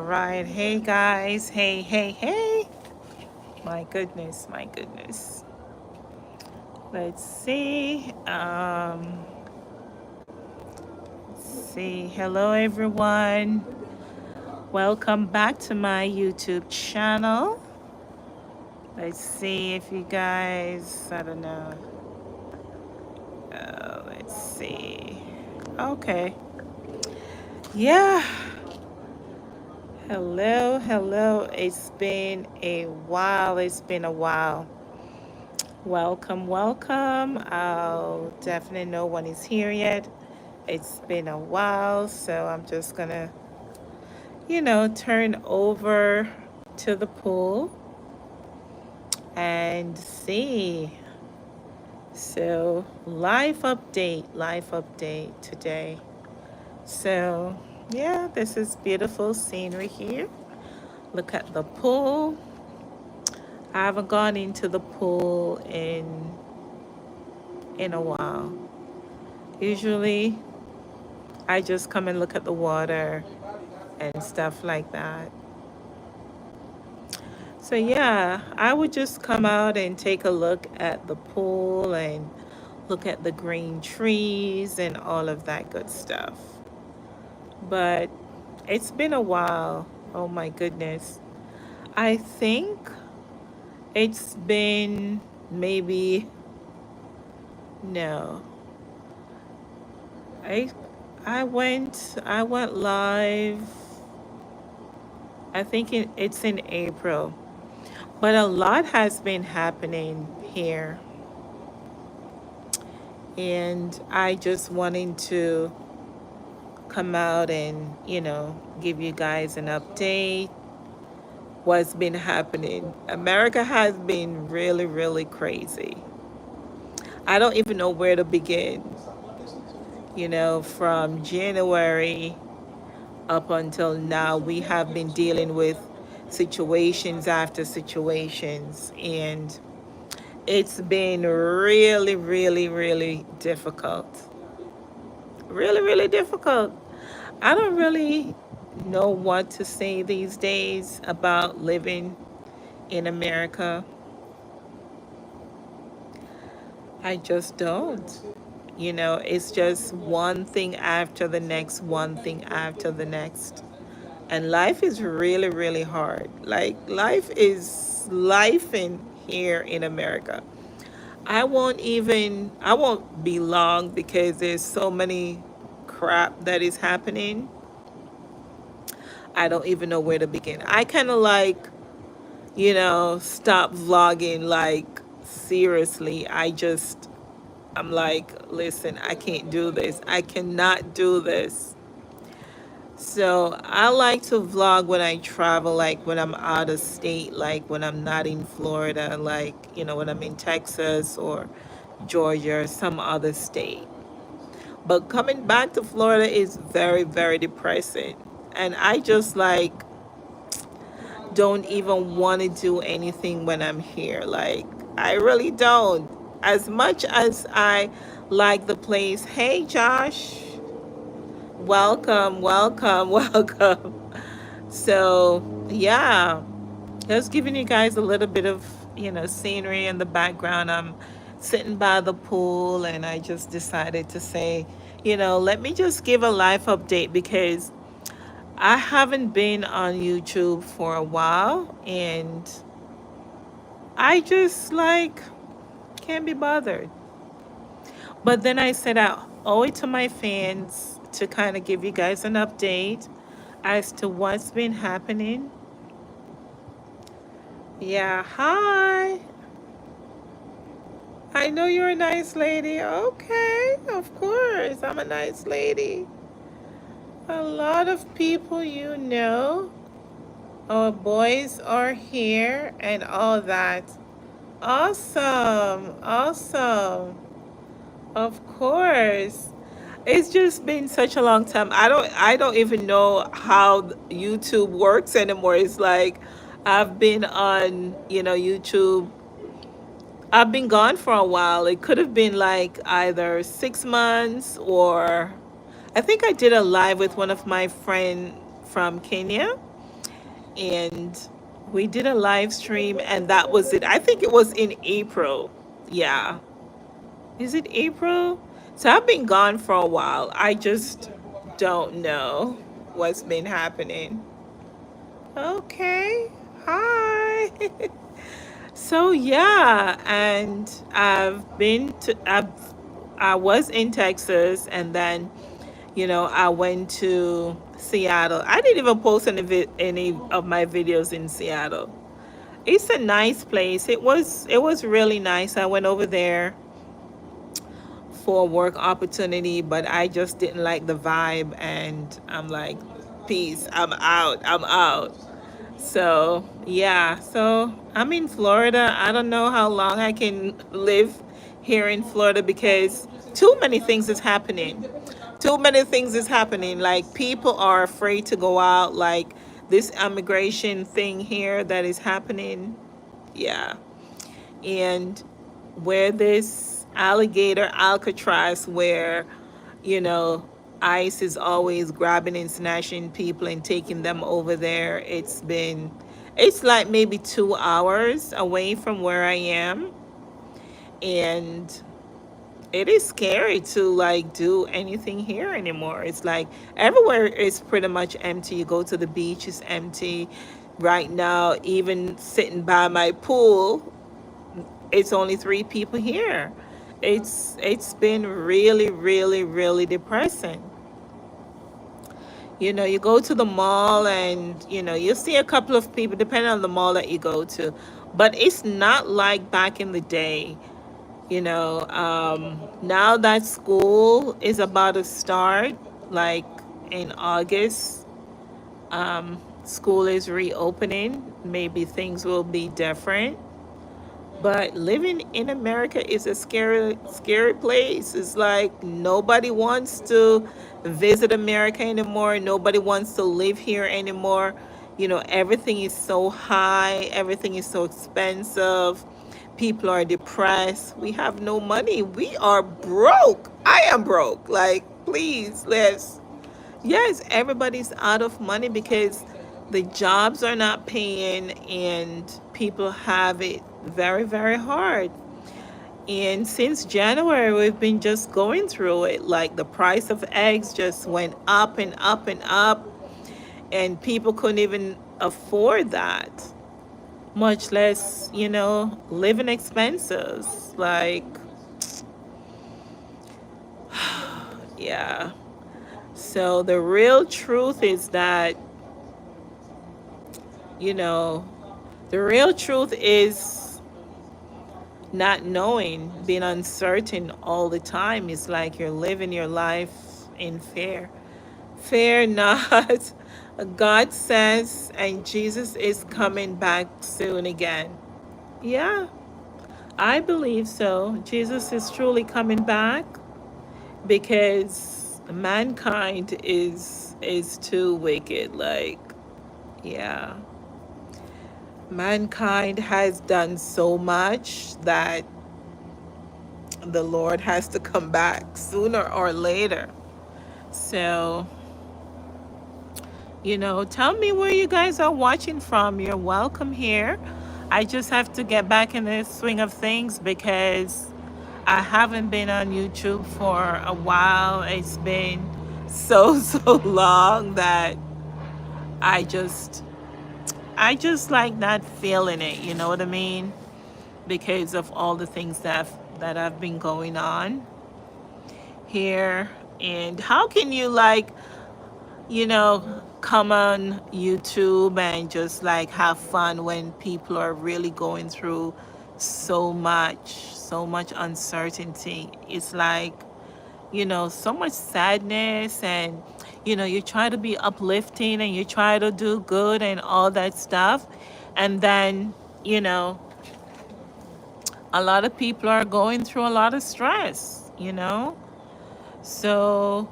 right. Hey guys. Hey, hey, hey. My goodness, my goodness. Let's see. Hello everyone. Welcome back to my YouTube channel. Let's see if you guys, I don't know. Let's see. Okay. Yeah. Hello, hello. It's been a while. It's been a while. Welcome, welcome. I'll definitely know one is here yet. It's been a while, so I'm just gonna, turn over to the pool and see. So, life update today. So, yeah, this is beautiful scenery here. Look at the pool. I haven't gone into the pool in a while. Usually I just come and look at the water and stuff like that. So yeah, I would just come out and take a look at the pool and look at the green trees and all of that good stuff. But it's been a while. Oh my goodness. I think it's been maybe no. I I went live. I think it's in April. But a lot has been happening here. And I just wanting to come out and, give you guys an update. What's been happening. America has been really, really crazy. I don't even know where to begin. From January up until now, we have been dealing with situations after situations. And it's been really, really, really difficult. Really, really difficult. I don't really know what to say these days about living in America. I just don't. It's just one thing after the next, one thing after the next. And life is really, really hard. Like, life is life in here in America. I won't be long because there's so many crap that is happening. I don't even know where to begin. I kind of stop vlogging, like, seriously. I'm like, listen, I can't do this. I cannot do this. So I like to vlog when I travel, like when I'm out of state, like when I'm not in Florida, like, when I'm in Texas or Georgia or some other state. But coming back to Florida is very, very depressing. And I just like don't even want to do anything when I'm here. Like, I really don't. As much as I like the place. Hey, Josh. Welcome, welcome, welcome. So, yeah, just giving you guys a little bit of, scenery in the background. I'm sitting by the pool and I just decided to say, let me just give a life update because I haven't been on YouTube for a while and I just like can't be bothered. But then I said I owe it to my fans to kind of give you guys an update as to what's been happening. Yeah, hi. I know you're a nice lady. Okay, of course, I'm a nice lady. A lot of people our boys are here and all that. Awesome, awesome. Of course. It's just been such a long time. I don't even know how YouTube works anymore. It's like I've been on, YouTube. I've been gone for a while. It could have been like either 6 months or I think I did a live with one of my friend from Kenya and we did a live stream, and that was it. I think it was in April. Yeah. Is it April? So I've been gone for a while. I just don't know what's been happening. Okay. Hi. So yeah, and I was in Texas, and then I went to Seattle. I didn't even post any of my videos in Seattle. It's a nice place. It was really nice. I went over there for a work opportunity, but I just didn't like the vibe, and I'm like, peace, I'm out. I'm out. So, yeah, so I'm in Florida. I don't know how long I can live here in Florida because too many things is happening. Too many things is happening. Like, people are afraid to go out. Like, this immigration thing here that is happening. Yeah. And where this alligator Alcatraz, where, you know, ICE is always grabbing and snatching people and taking them over there. It's like maybe 2 hours away from where I am. And it is scary to like do anything here anymore. It's like everywhere is pretty much empty. You go to the beach, it's empty. Right now, even sitting by my pool, it's only 3 people here. It's been really, really, really depressing. You go to the mall, and you see a couple of people depending on the mall that you go to, but it's not like back in the day. Now that school is about to start, like in August, school is reopening. Maybe things will be different. But living in America is a scary, scary place. It's like nobody wants to visit America anymore. Nobody wants to live here anymore. Everything is so high, everything is so expensive. People are depressed. We have no money. We are broke. I am broke. Like, please, let's. Yes, everybody's out of money because the jobs are not paying, and people have it very, very hard. And since January, we've been just going through it. Like, the price of eggs just went up and up and up, and people couldn't even afford that, much less, living expenses. Like, yeah. So the real truth is that, you know, the real truth is not knowing, being uncertain all the time. It's like you're living your life in fear. Fear not. God says, and Jesus is coming back soon again. Yeah, I believe so. Jesus is truly coming back because mankind is too wicked. Like, yeah. Mankind has done so much that the Lord has to come back sooner or later. So, tell me where you guys are watching from. You're welcome here. I just have to get back in the swing of things because I haven't been on YouTube for a while. It's been so, so long that I just like not feeling it, you know what I mean? Because of all the things that have been going on here. And how can you come on YouTube and just like have fun when people are really going through so much uncertainty? It's like, so much sadness, and you try to be uplifting and you try to do good and all that stuff, and then a lot of people are going through a lot of stress. So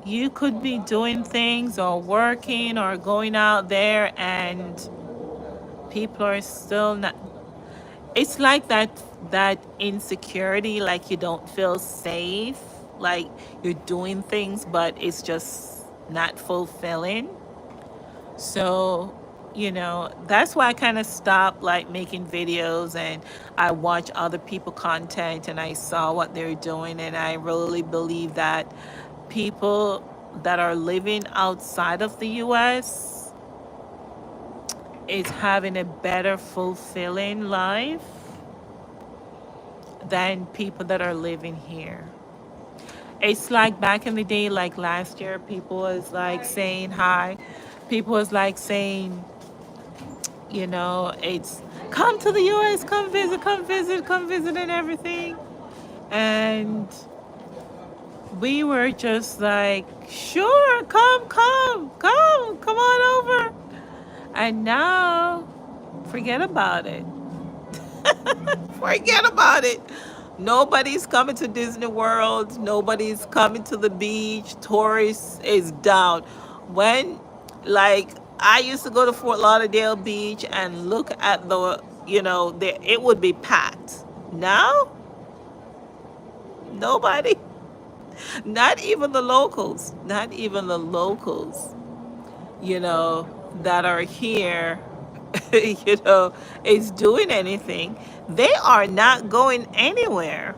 you could be doing things or working or going out there, and people are still not. It's like that insecurity, like you don't feel safe, like you're doing things but it's just not fulfilling. So, that's why I kind of stopped like making videos, and I watch other people content and I saw what they're doing, and I really believe that people that are living outside of the US is having a better fulfilling life than people that are living here. It's like back in the day, like last year, people was like saying hi. People was like saying, it's come to the US, come visit and everything. And we were just like, sure, come on over. And now, forget about it. Forget about it. Nobody's coming to Disney World. Nobody's coming to the beach. Tourists is down. When, like, I used to go to Fort Lauderdale Beach and look at it would be packed. Now, nobody, not even the locals, that are here, is doing anything. They are not going anywhere.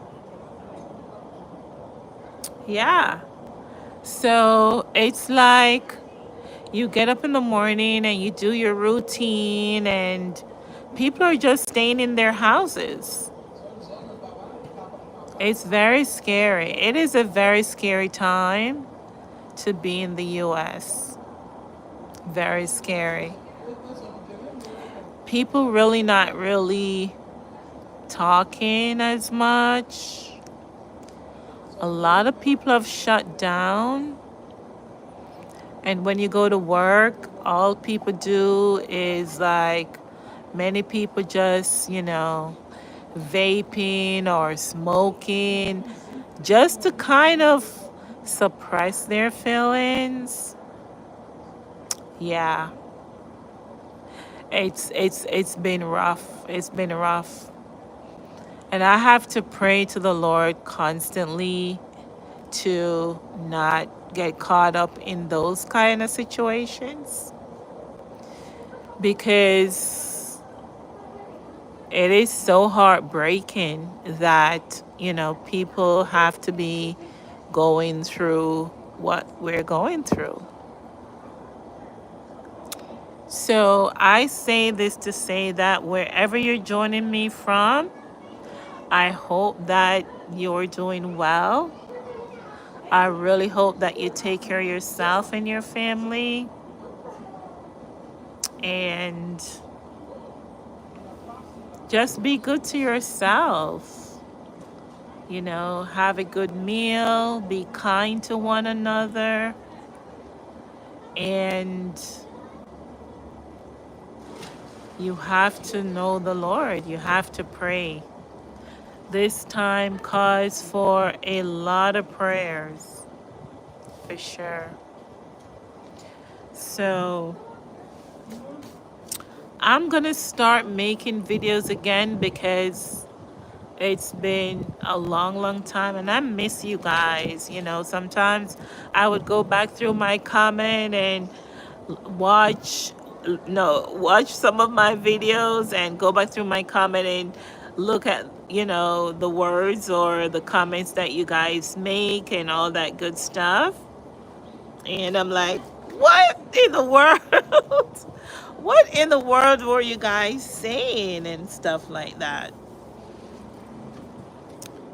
Yeah. So it's like you get up in the morning and you do your routine, and people are just staying in their houses. It's very scary. It is a very scary time to be in the US. Very scary. People really not really talking as much. A lot of people have shut down. And when you go to work, all people do is like, many people just, vaping or smoking just to kind of suppress their feelings. Yeah. It's been rough. It's been rough. And I have to pray to the Lord constantly to not get caught up in those kind of situations, because it is so heartbreaking that, people have to be going through what we're going through. So I say this to say that wherever you're joining me from, I hope that you're doing well. I really hope that you take care of yourself and your family. And just be good to yourself. Have a good meal, be kind to one another, and you have to know the Lord. You have to pray. This time calls for a lot of prayers, for sure. So I'm gonna start making videos again because it's been a long time and I miss you guys. Sometimes I would go back through my comment and watch some of my videos and go back through my comment and look at the words or the comments that you guys make and all that good stuff. And I'm like, what in the world? What in the world were you guys saying and stuff like that?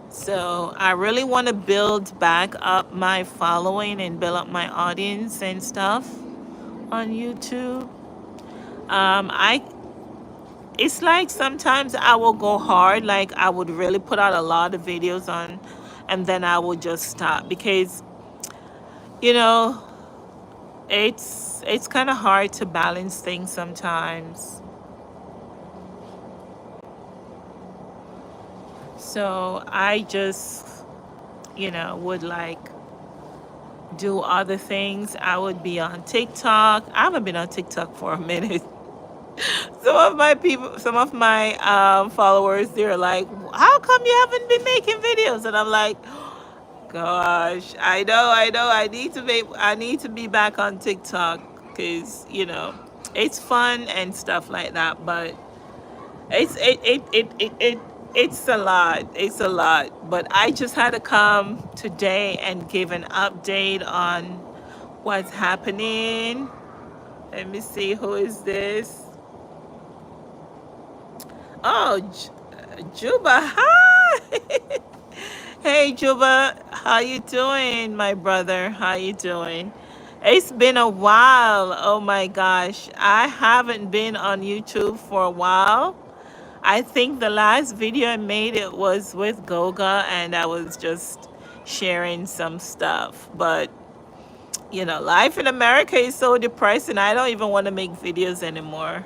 So I really want to build back up my following and build up my audience and stuff on YouTube. It's like sometimes I will go hard, like I would really put out a lot of videos on, and then I will just stop because, it's kind of hard to balance things sometimes. So I just, would like do other things. I would be on TikTok. I haven't been on TikTok for a minute. Some of my followers, they're like, how come you haven't been making videos? And I'm like, gosh, I know. I need to be back on TikTok. because it's fun and stuff like that. But it's a lot. It's a lot. But I just had to come today and give an update on what's happening. Let me see, who is this? Oh, Juba. Hi. Hey Juba, how you doing, my brother? How you doing? It's been a while. Oh my gosh. I haven't been on YouTube for a while. I think the last video I made it was with Goga and I was just sharing some stuff. But life in America is so depressing. I don't even want to make videos anymore.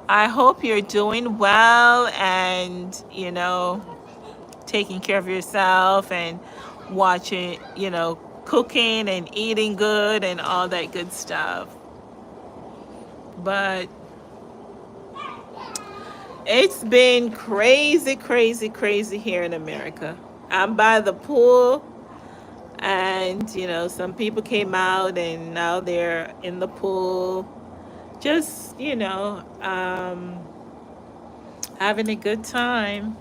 I hope you're doing well and taking care of yourself and watching, cooking and eating good and all that good stuff. But it's been crazy, crazy, crazy here in America. I'm by the pool and, some people came out and now they're in the pool just, having a good time.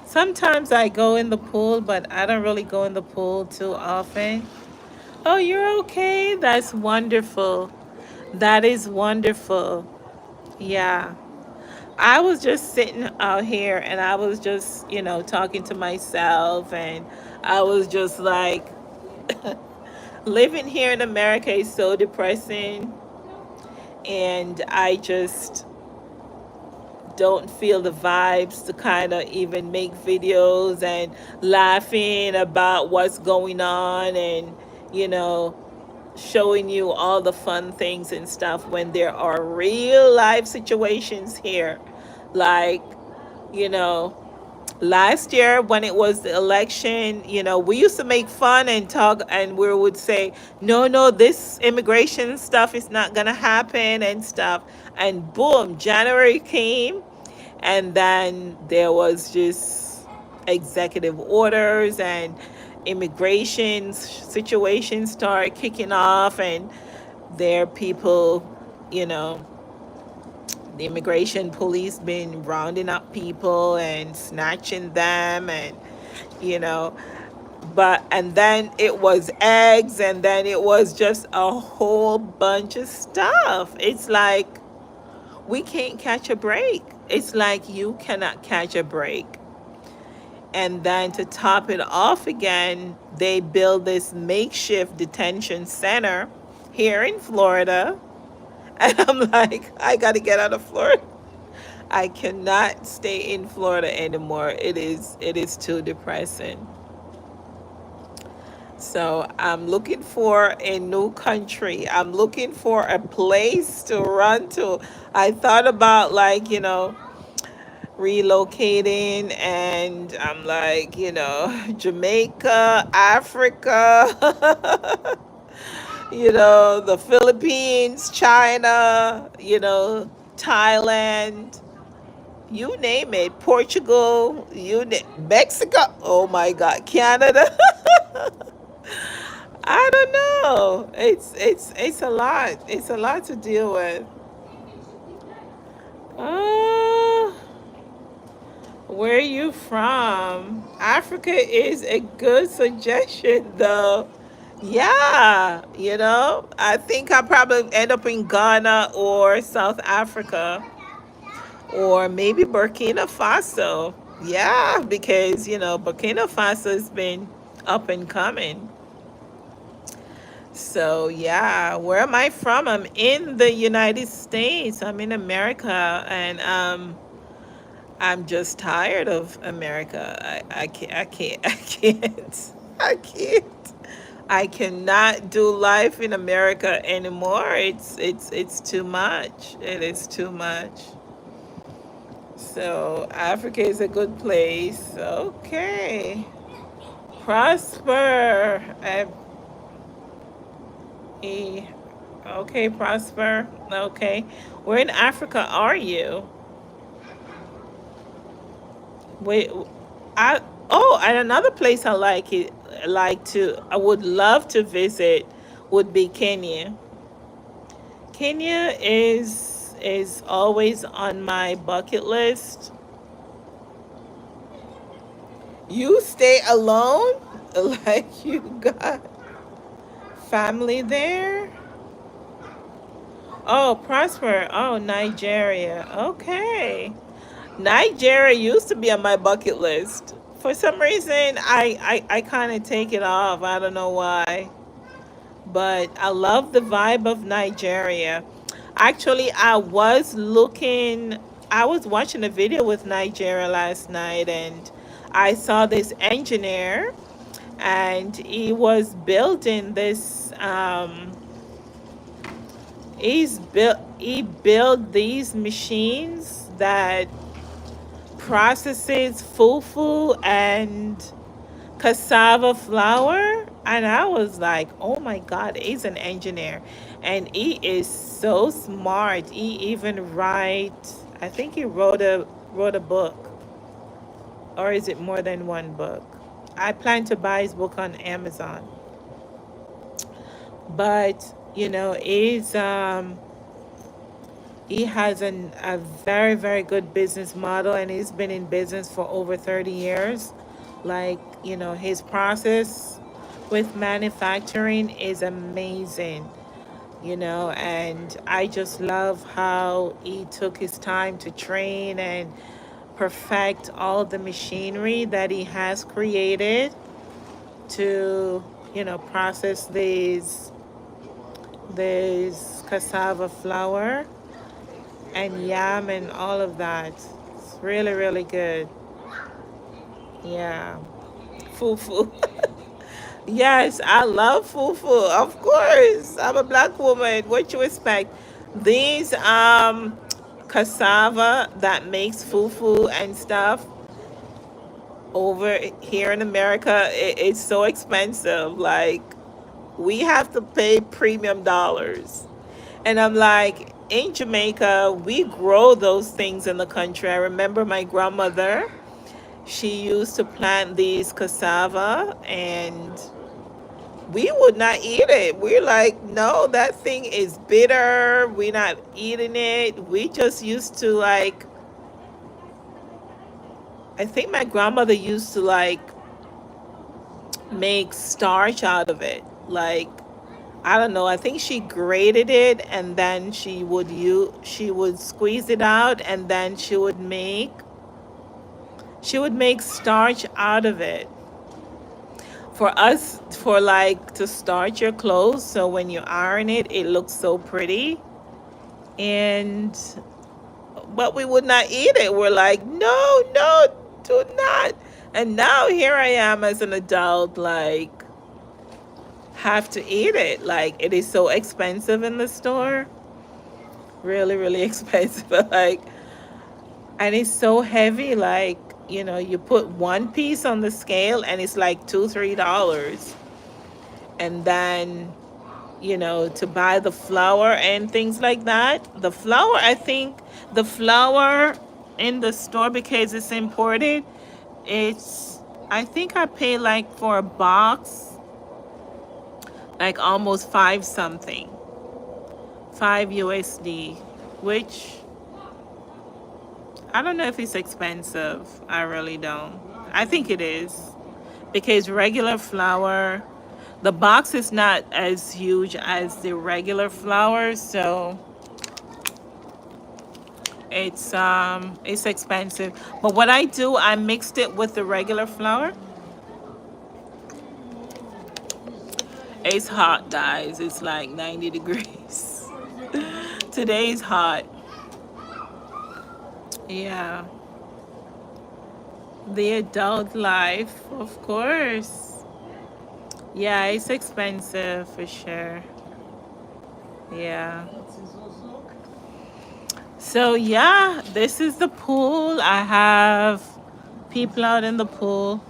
Sometimes I go in the pool, but I don't really go in the pool too often. Oh, you're okay? That's wonderful. That is wonderful. Yeah. I was just sitting out here and I was just, talking to myself and I was just like, living here in America is so depressing and I just don't feel the vibes to kind of even make videos and laughing about what's going on and, showing you all the fun things and stuff when there are real life situations here. Like, you know, last year when it was the election, we used to make fun and talk and we would say, no, this immigration stuff is not going to happen and stuff. And boom, January came and then there was just executive orders and immigration situations start kicking off and there are people, you know, the immigration police been rounding up people and snatching them and you know and then it was eggs and then it was just a whole bunch of stuff. It's like we can't catch a break. It's like you cannot catch a break. And then to top it off again, they build this makeshift detention center here in Florida. And I'm like, I got to get out of Florida. I cannot stay in Florida anymore. It is too depressing. So I'm looking for a new country. I'm looking for a place to run to. I thought about relocating and I'm like, Jamaica, Africa, the Philippines, China, Thailand, you name it, Portugal, Mexico, oh my God, Canada. I don't know. It's a lot. It's a lot to deal with. Uh, where are you from? Africa is a good suggestion though. Yeah, I think I'll probably end up in Ghana or South Africa or maybe Burkina Faso. Yeah, because, Burkina Faso has been up and coming. So, yeah, where am I from? I'm in the United States. I'm in America and I'm just tired of America. I can't, I can't, I can't, I can't. I cannot do life in America anymore. It's too much. It is too much. So Africa is a good place. Okay. Prosper. Okay, Prosper. Okay. Where in Africa are you? Wait, and another place I would love to visit would be Kenya. Kenya is always on my bucket list. You stay alone? Like you got family there? Oh, Prosper. Oh, Nigeria. Okay. Nigeria used to be on my bucket list. For some reason, I kind of take it off. I don't know why. But I love the vibe of Nigeria. Actually, I was watching a video with Nigeria last night, and I saw this engineer, and he was building this. He built these machines that processes fufu and cassava flour, and I was like, oh my god, he's an engineer, and he is so smart. He even I think he wrote a book, or is it more than one book? I plan to buy his book on Amazon. But he has a very, very good business model, and he's been in business for over 30 years. Like, his process with manufacturing is amazing, and I just love how he took his time to train and perfect all the machinery that he has created to, process these cassava flour and yam and all of that. It's really, really good. Yeah. Fufu. Yes, I love fufu. Of course. I'm a black woman. What you expect? These cassava that makes fufu and stuff over here in America, it's so expensive. Like, we have to pay premium dollars. And I'm like, in Jamaica, we grow those things in the country. I remember my grandmother, she used to plant these cassava, and we would not eat it. We're like, no, that thing is bitter. We're not eating it. We just used to like, I think my grandmother used to like make starch out of it. Like, I don't know. I think she grated it, and then she would squeeze it out, and then she would make starch out of it for us, for like to starch your clothes, so when you iron it, it looks so pretty. And but we would not eat it. We're like, no, no, do not. And now here I am as an adult, like, have to eat it. Like, it is so expensive in the store. Really, really expensive. Like, and it's so heavy. Like, you put one piece on the scale and it's like $2, $3. And then, to buy the flour and things like that. The flour, I think the flour in the store, because it's imported, I think I pay like for a box, like almost 5 something, 5 USD, which I don't know if it's expensive. I really don't. I think it is, because regular flour, the box is not as huge as the regular flour, so it's expensive. But what I do, I mixed it with the regular flour. It's hot, guys. It's like 90 degrees. Today's hot. Yeah. The adult life, of course. Yeah, it's expensive for sure. Yeah. So yeah, this is the pool. I have people out in the pool.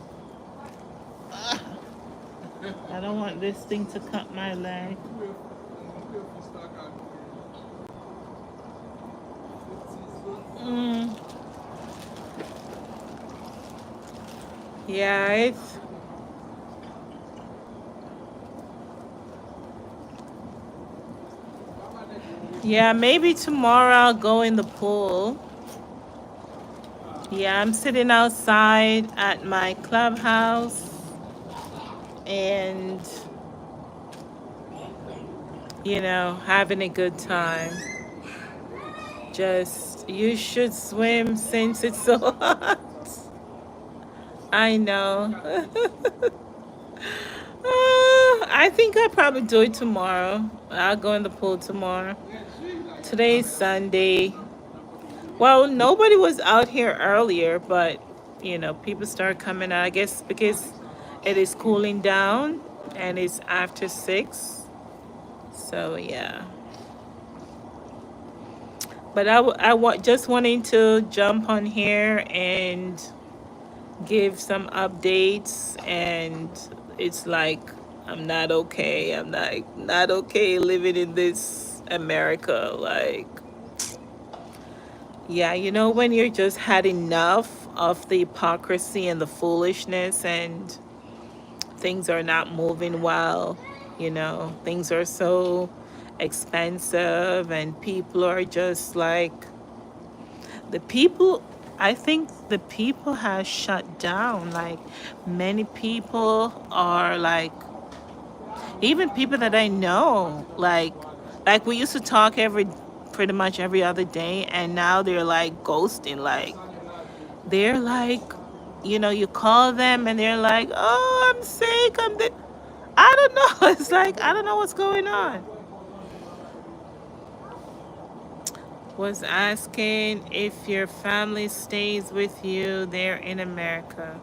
I don't want this thing to cut my leg. Mm. Yeah, Yeah, maybe tomorrow I'll go in the pool. Yeah, I'm sitting outside at my clubhouse and, having a good time. Just, you should swim since it's so hot. I know. I think I'll probably do it tomorrow. I'll go in the pool tomorrow. Today's Sunday. Well, nobody was out here earlier, but people start coming out. I guess because it is cooling down and it's after 6. So yeah. But just wanting to jump on here and give some updates, and it's like I'm not okay. I'm not okay living in this America. Like, yeah, when you're just had enough of the hypocrisy and the foolishness, and things are not moving well, things are so expensive, and people are just like, the people, I think the people has shut down. Like, many people are like, even people that I know, like we used to talk pretty much every other day, and now they're like ghosting. Like, they're like, you call them and they're like, oh, I'm sick, I don't know. It's like, I don't know what's going on. Was asking if your family stays with you there in America.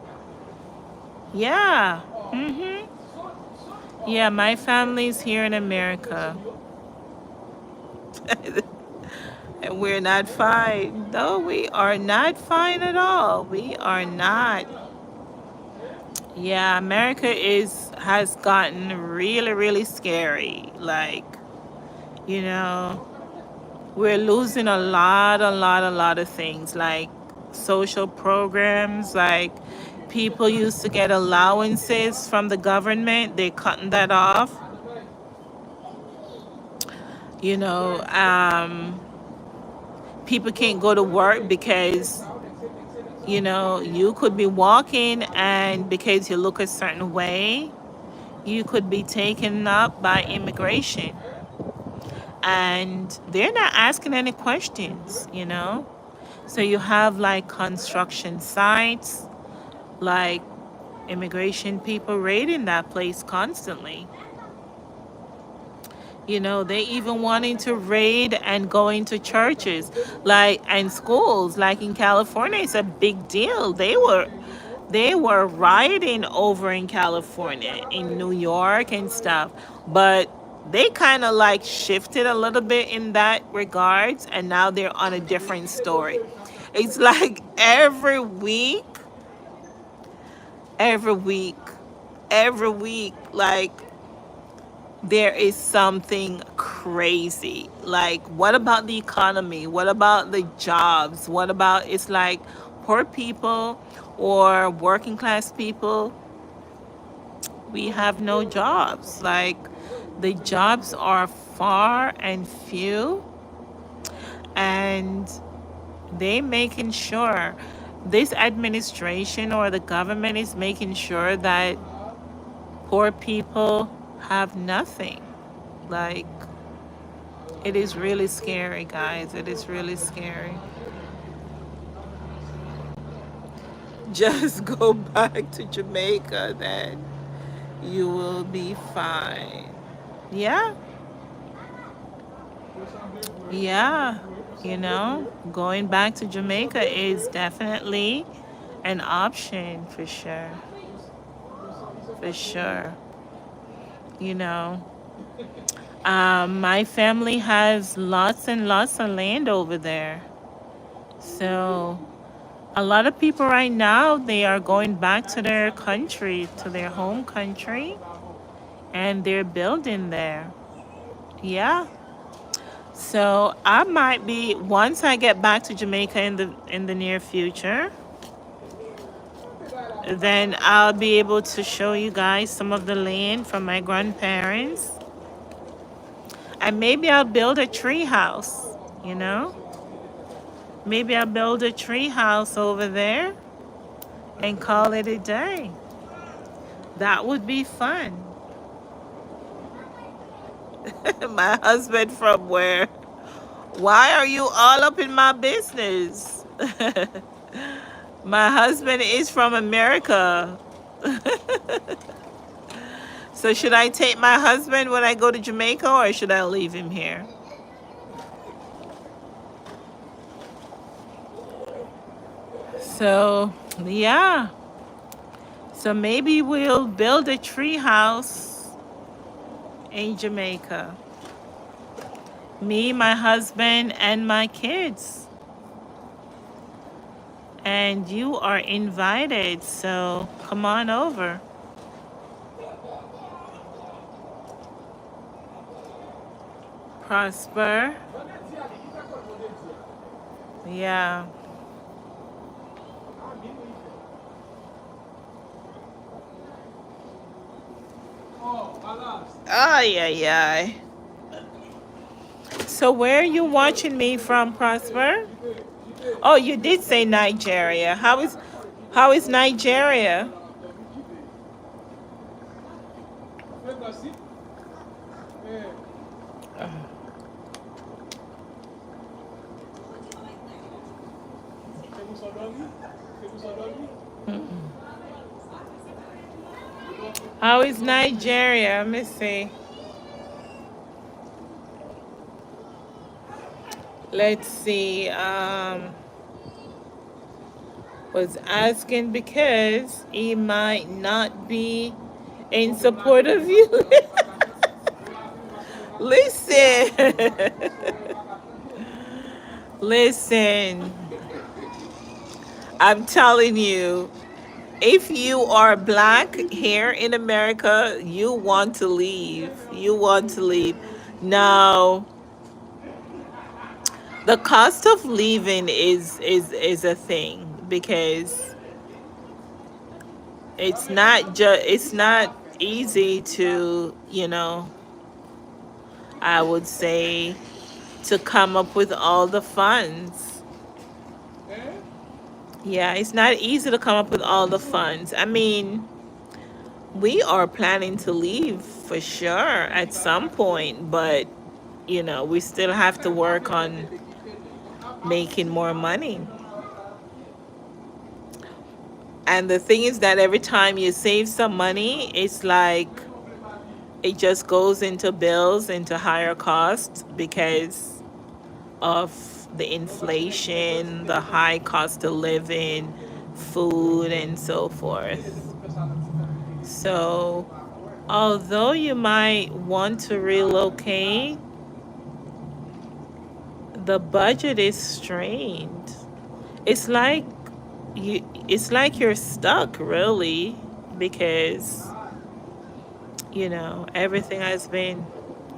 Yeah. Yeah, my family's here in America. And we're not fine. No, we are not fine at all. We are not. Yeah, America has gotten really, really scary. Like, we're losing a lot of things, like social programs. Like, people used to get allowances from the government. They're cutting that off. People can't go to work because, you could be walking, and because you look a certain way, you could be taken up by immigration. And they're not asking any questions. So you have like construction sites, like immigration people raiding that place constantly. They even wanting to raid and go into churches, like, and schools. Like in California, it's a big deal. They were rioting over in California, in New York and stuff. But they kind of like shifted a little bit in that regards, and now they're on a different story. It's like every week, like, there is something crazy. Like, what about the economy? What about the jobs? What about, it's like, poor people or working class people, we have no jobs. Like, the jobs are far and few, and they making sure, this administration or the government is making sure that poor people have nothing. Like, it is really scary, guys. It is really scary. Just go back to Jamaica, then you will be fine. Yeah. Yeah. Going back to Jamaica is definitely an option, for sure. For sure. My family has lots and lots of land over there. So a lot of people right now, they are going back to their country, to their home country, and they're building there. Yeah. So I might be, once I get back to Jamaica in the near future, then I'll be able to show you guys some of the land from my grandparents. And maybe I'll build a tree house, you know? Maybe I'll build a tree house over there and call it a day. That would be fun. My husband from where? Why are you all up in my business? My husband is from America. So should I take my husband when I go to Jamaica or should I leave him here? So, yeah. So maybe we'll build a tree house in Jamaica. Me, my husband, and my kids. And you are invited, so come on over. Prosper. Yeah. Ay, ay, ay. So where are you watching me from, Prosper? Oh, you did say Nigeria. How is Nigeria? How is Nigeria? Let me see. Let's see. Was asking because he might not be in support of you. Listen. Listen. I'm telling you, if you are black here in America, you want to leave. You want to leave. Now, the cost of leaving is a thing because it's not easy to, I would say, to come up with all the funds. Yeah, it's not easy to come up with all the funds. I mean, we are planning to leave for sure at some point, but we still have to work on making more money. And the thing is that every time you save some money, it's like it just goes into bills, into higher costs because of the inflation, the high cost of living, food, and so forth. So, although you might want to relocate, the budget is strained. It's like you're stuck really because everything has been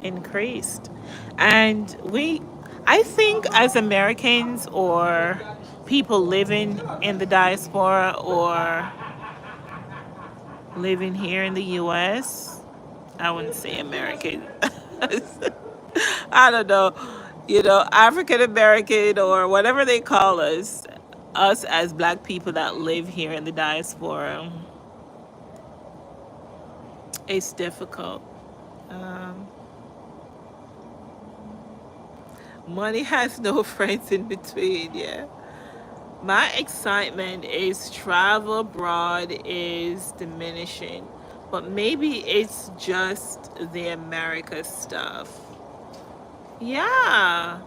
increased. And I think as Americans or people living in the diaspora or living here in the US, I wouldn't say American. I don't know, African American or whatever they call us as black people that live here in the diaspora, it's difficult. Um, Money has no friends in between, yeah. My excitement is travel abroad is diminishing, but maybe it's just the America stuff. Yeah,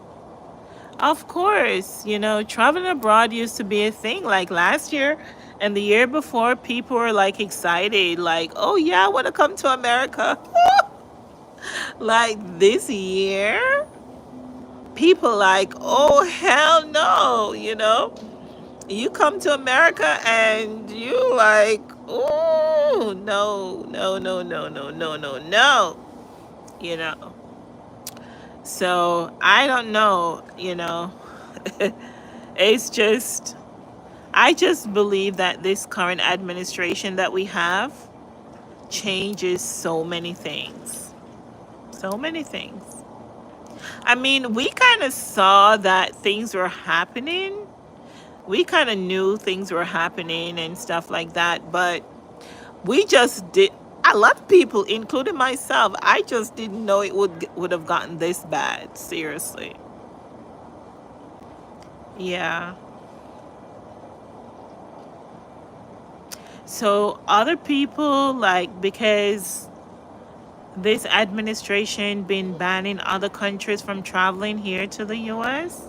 of course. Traveling abroad used to be a thing. Like last year and the year before, people were like excited, like, oh yeah, I want to come to America. Like this year, people like, oh hell no, you come to America and you like, oh no, no, no, no, no, no, no, no, you know. So I don't know, it's just, I just believe that this current administration that we have changes so many things. So many things. I mean, we kind of saw that things were happening. We kind of knew things were happening and stuff like that, but we just did. A lot of people, including myself, I just didn't know it would have gotten this bad. Seriously. Yeah. So other people, like, because this administration been banning other countries from traveling here to the US,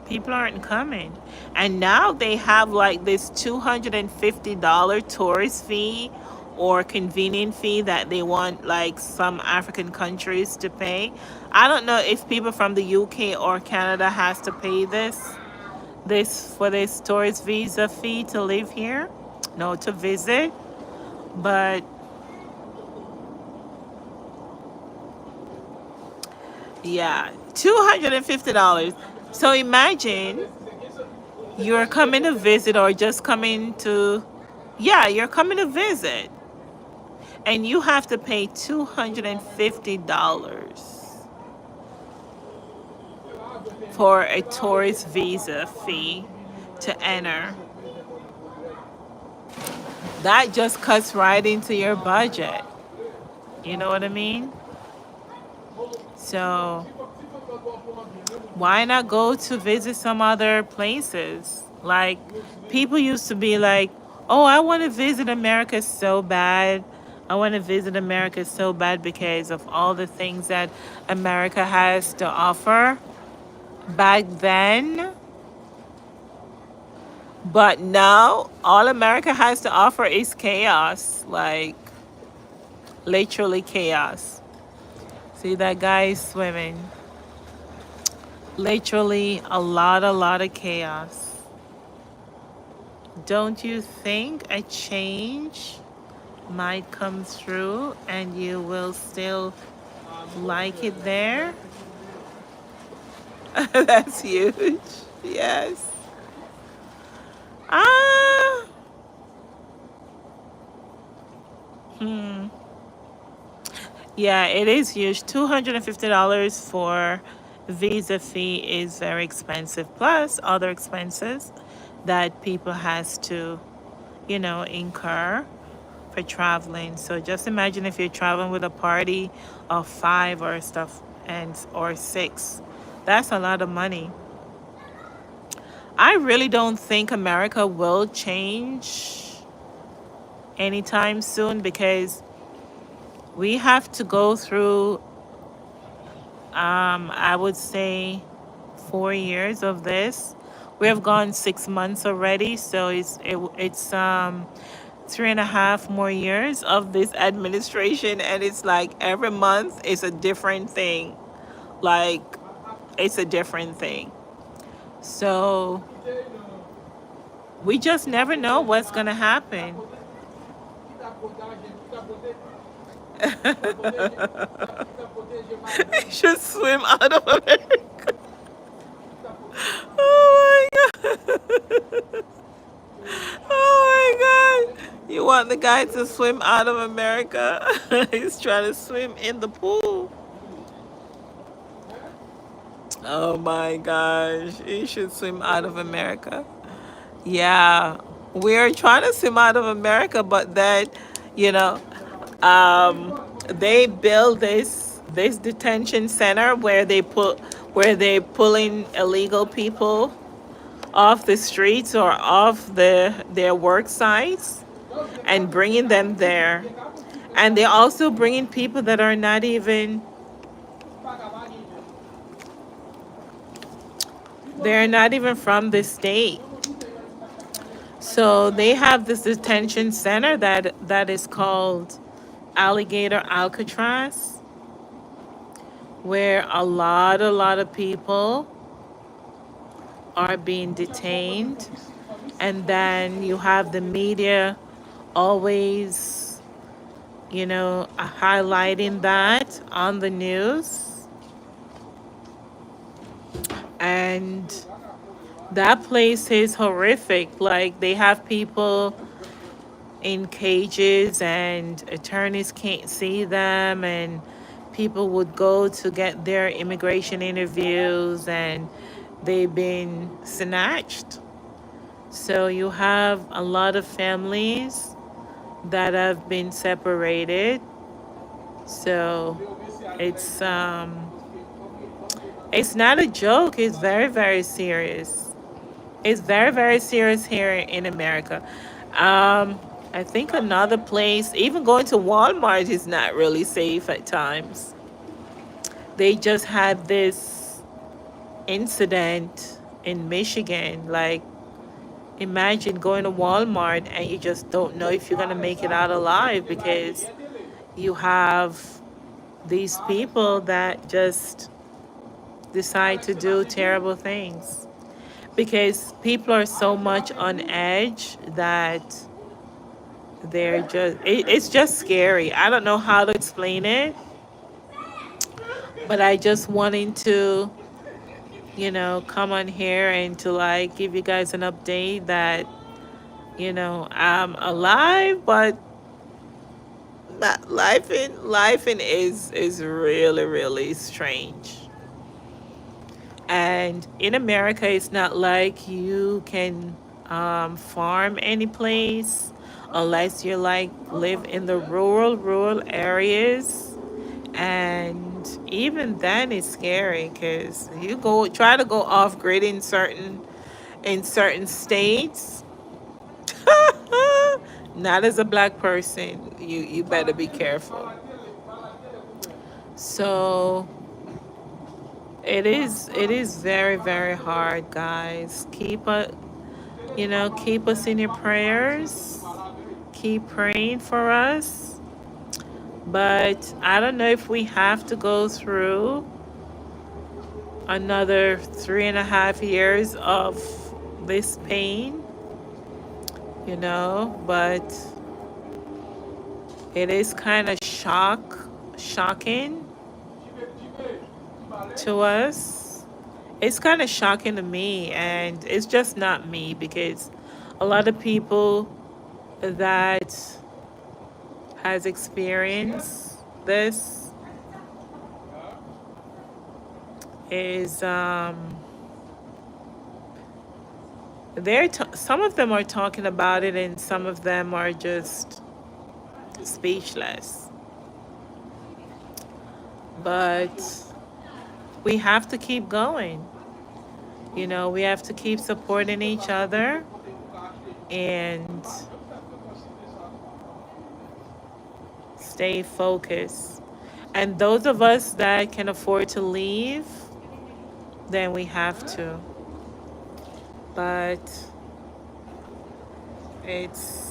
people aren't coming. And now they have like this $250 tourist fee or convenient fee that they want like some African countries to pay. I don't know if people from the UK or Canada has to pay this for this tourist visa fee to live here. No, to visit. But yeah, $250. So imagine you're coming to visit or just coming to, yeah, you're coming to visit and you have to pay $250 for a tourist visa fee to enter. That just cuts right into your budget. You know what I mean? So why not go to visit some other places? Like, people used to be like, oh, I want to visit America so bad. I want to visit America so bad because of all the things that America has to offer back then. But now, all America has to offer is chaos. Like, literally chaos. See that guy is swimming. Literally a lot of chaos. Don't you think a change might come through and you will still like it there? That's huge. Yes. Ah. Hmm. Yeah, it is huge. $250 for visa fee is very expensive. Plus other expenses that people has to, incur for traveling. So just imagine if you're traveling with a party of 5 or stuff or 6. That's a lot of money. I really don't think America will change anytime soon because we have to go through I would say 4 years of this. We have gone 6 months already, so it's 3.5 more years of this administration, and it's like every month is a different thing. Like, it's a different thing. So we just never know what's gonna happen. You should swim out of America. Oh my god. Oh my god. You want the guy to swim out of America? He's trying to swim in the pool. Oh my gosh. He should swim out of America. Yeah. We're trying to swim out of America, but then, you know, they build this detention center where they pulling illegal people off the streets or off their work sites and bringing them there, and they're also bringing people that are not even from the state. So they have this detention center that is called Alligator Alcatraz, where a lot of people are being detained, and then you have the media always, highlighting that on the news. And that place is horrific. Like, they have people in cages and attorneys can't see them, and people would go to get their immigration interviews and they've been snatched. So you have a lot of families that have been separated. So it's it's not a joke. It's very, very serious. It's very, very serious here in America. I think another place, even going to Walmart is not really safe at times. They just had this incident in Michigan. Like, imagine going to Walmart and you just don't know if you're going to make it out alive because you have these people that just decide to do terrible things. Because people are so much on edge that they're just, it's just scary. I don't know how to explain it, but I just wanting to, come on here and to like give you guys an update that, I'm alive, but life in is really, really strange. And in America, it's not like you can farm any place unless you like live in the rural areas. And even then, it's scary because you try to go off grid in certain states. Not as a black person, you better be careful. So it is very, very hard, guys. Keep us in your prayers. Keep praying for us. But I don't know if we have to go through another 3.5 years of this pain, but it is kind of shocking to us. It's kind of shocking to me, and it's just not me because a lot of people that has experienced this is some of them are talking about it and some of them are just speechless. But we have to keep going. We have to keep supporting each other and stay focused. And those of us that can afford to leave, then we have to. But it's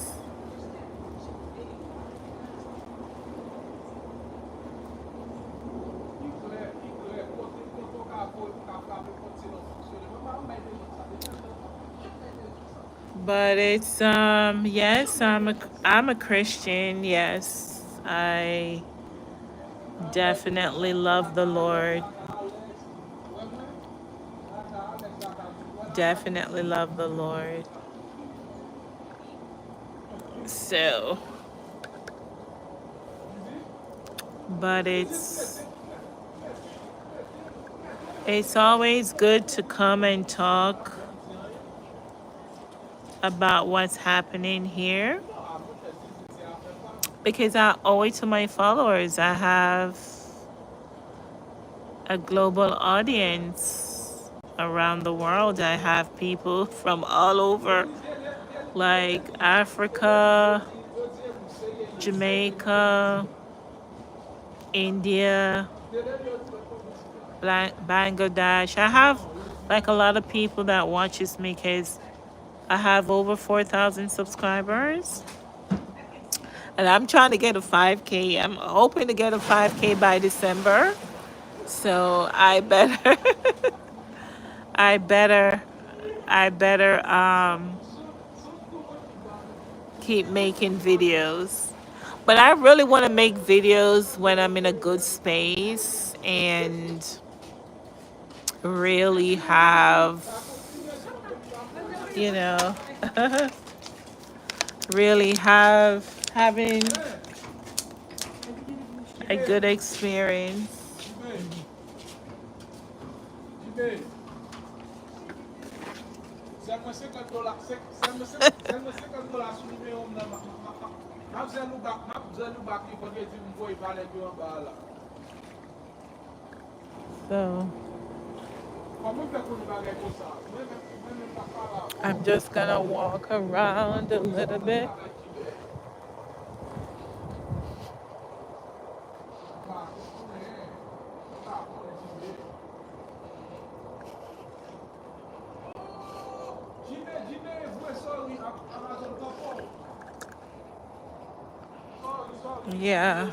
yes, I'm a Christian. Yes, I definitely love the Lord. Definitely love the Lord. So, but it's always good to come and talk about what's happening here because I owe it to my followers. I have a global audience around the world. I have people from all over, like Africa, Jamaica, India, Bangladesh. I have like a lot of people that watches me because I have over 4,000 subscribers. And I'm trying to get a 5K. I'm hoping to get a 5K by December. So I better I better keep making videos. But I really want to make videos when I'm in a good space and really have, you know, really having a good experience. So I'm just gonna walk around a little bit. Yeah.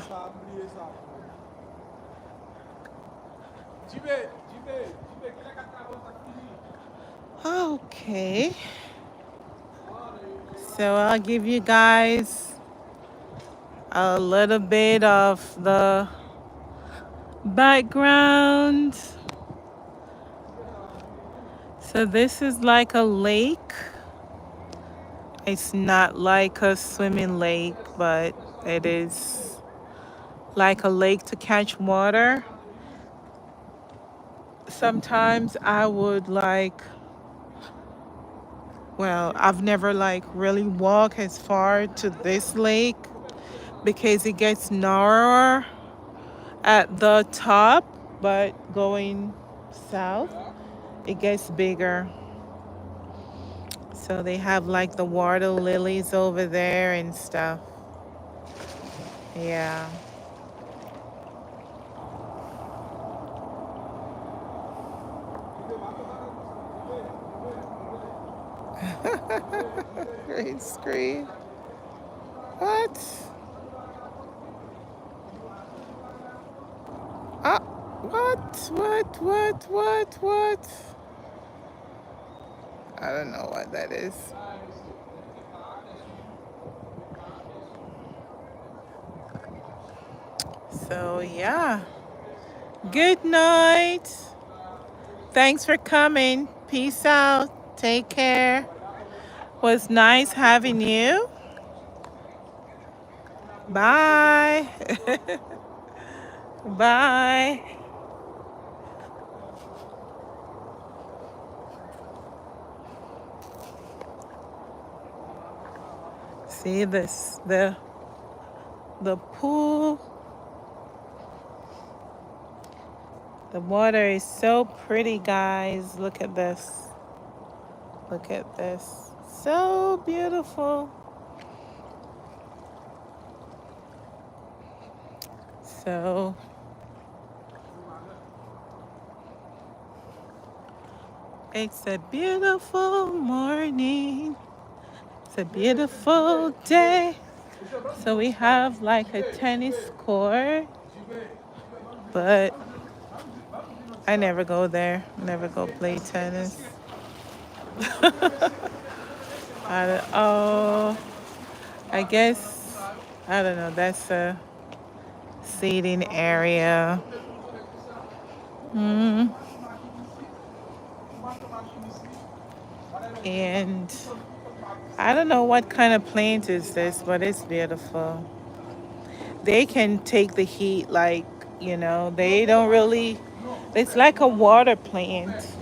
Okay. So I'll give you guys a little bit of the background. So this is like a lake. It's not like a swimming lake, but it is like a lake to catch water. Sometimes I would like, well, I've never like really walked as far to this lake because it gets narrower at the top, but going south, it gets bigger. So they have like the water lilies over there and stuff. Yeah. Great screen. What? What? I don't know what that is. So, yeah. Good night. Thanks for coming. Peace out. Take care. Was nice having you. Bye. Bye. See this, the pool. The water is so pretty, guys. Look at this. Look at this. So beautiful. So it's a beautiful morning. It's a beautiful day. So we have like a tennis court, but I never go there. Never go play tennis. I guess, I don't know, that's a seating area. And I don't know what kind of plant is this, but it's beautiful. They can take the heat, like, you know, they don't really, it's like a water plant.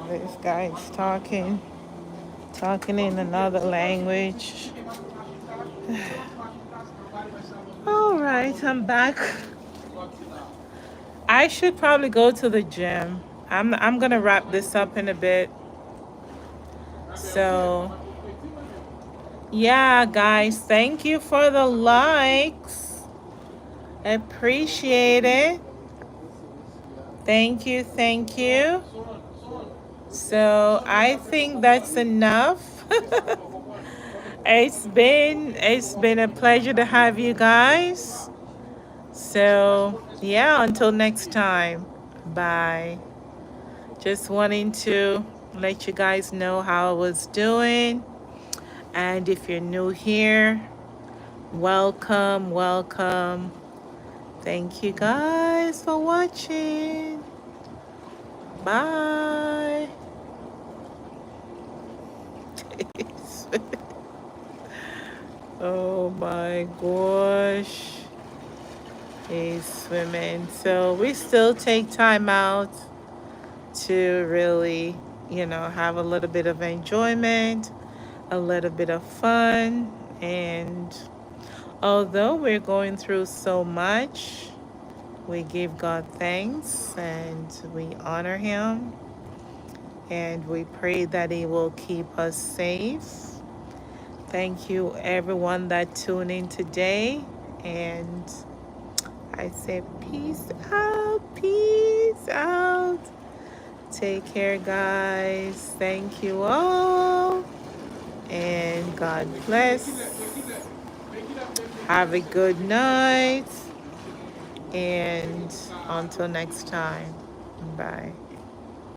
This guy is talking in another language. All right, I'm back. I should probably go to the gym. I'm gonna wrap this up in a bit. So yeah, guys, thank you for the likes. I appreciate it. Thank you. So I think that's enough. It's been a pleasure to have you guys. So yeah, until next time. Bye. Just wanting to let you guys know how I was doing. And if you're new here, welcome. Thank you guys for watching. Bye. Oh my gosh. He's swimming. So we still take time out to really, have a little bit of enjoyment, a little bit of fun. And although we're going through so much, we give God thanks and we honor Him. And we pray that He will keep us safe. Thank you, everyone that tuned in today. And I say, peace out, peace out. Take care, guys. Thank you all. And God bless. Have a good night. And until next time, bye.